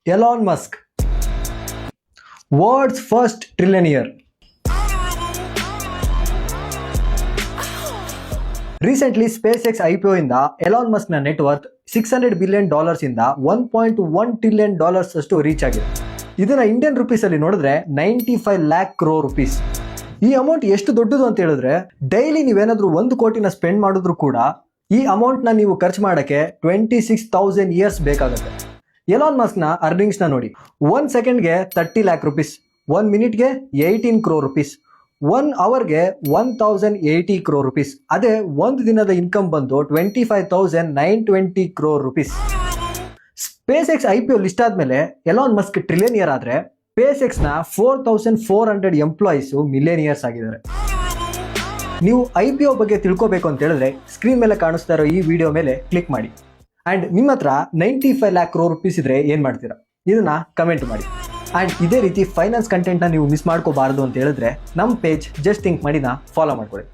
Elon Musk, world's first trillionaire. Recently, SpaceX IPO ಇಂದ Elon Musk ನ net worth $600 billion ಇಂದ $1.1 trillion ಅಷ್ಟು reach ಆಗಿದೆ. ಇದನ್ನ ಇಂಡಿಯನ್ ರುಪೀಸ್ ಅಲ್ಲಿ ನೋಡಿದ್ರೆ 95 lakh crore rupees. ಈ ಅಮೌಂಟ್ ಎಷ್ಟು ದೊಡ್ಡದು ಅಂತ ಹೇಳಿದ್ರೆ ಡೈಲಿ ನೀವೇನಾದ್ರೂ 1 ಕೋಟಿನ ಸ್ಪೆಂಡ್ ಮಾಡಿದ್ರು ಕೂಡ ಈ ಅಮೌಂಟ್ ನ ನೀವು ಖರ್ಚು ಮಾಡಕ್ಕೆ 26,000 years ಬೇಕಾಗುತ್ತೆ. ಎಲಾನ್ ಮಸ್ಕ್ ನ ಅರ್ನಿಂಗ್ಸ್ ನ ನೋಡಿ. 1 ಸೆಕೆಂಡ್ಗೆ 30 lakh rupees, 1 ಮಿನಿಟ್ಗೆ 18 crore rupees, 1 ಅವರ್ಗೆ 1080 crore rupees. ಅದೇ ಒಂದು ದಿನದ ಇನ್ಕಮ್ ಬಂದು 25,920 crore rupees. SpaceX IPO list ಆದ್ಮೇಲೆ ಎಲಾನ್ ಮಸ್ಕ್ ಟ್ರಿಲಿಯನಿಯರ್ ಆದ್ರೆ SpaceX ನ 4,400 ಎಂಪ್ಲಾಯೀಸ್ ಮಿಲಿಯನಿಯರ್ಸ್ ಆಗಿದ್ದಾರೆ. ನೀವು IPO ಬಗ್ಗೆ ತಿಳ್ಕೋಬೇಕು ಅಂತ ಹೇಳಿದ್ರೆ ಸ್ಕ್ರೀನ್ ಮೇಲೆ ಕಾಣಿಸ್ತಾ ಇರೋ ಈ ವಿಡಿಯೋ ಮೇಲೆ ಕ್ಲಿಕ್ ಮಾಡಿ. ಅಂಡ್ ನಿಮ್ಮ ಹತ್ರ 95 lakh crore rupees ಇದ್ರೆ ಏನ್ ಮಾಡ್ತೀರಾ ಇದನ್ನ ಕಮೆಂಟ್ ಮಾಡಿ. ಅಂಡ್ ಇದೇ ರೀತಿ ಫೈನಾನ್ಸ್ ಕಂಟೆಂಟ್ ನ ನೀವು ಮಿಸ್ ಮಾಡ್ಕೋಬಾರದು ಅಂತ ಹೇಳಿದ್ರೆ ನಮ್ಮ ಪೇಜ್ ಜಸ್ಟ್ ಥಿಂಕ್ ಮಾಡಿನ ಫಾಲೋ ಮಾಡ್ಕೊಳ್ಳಿ.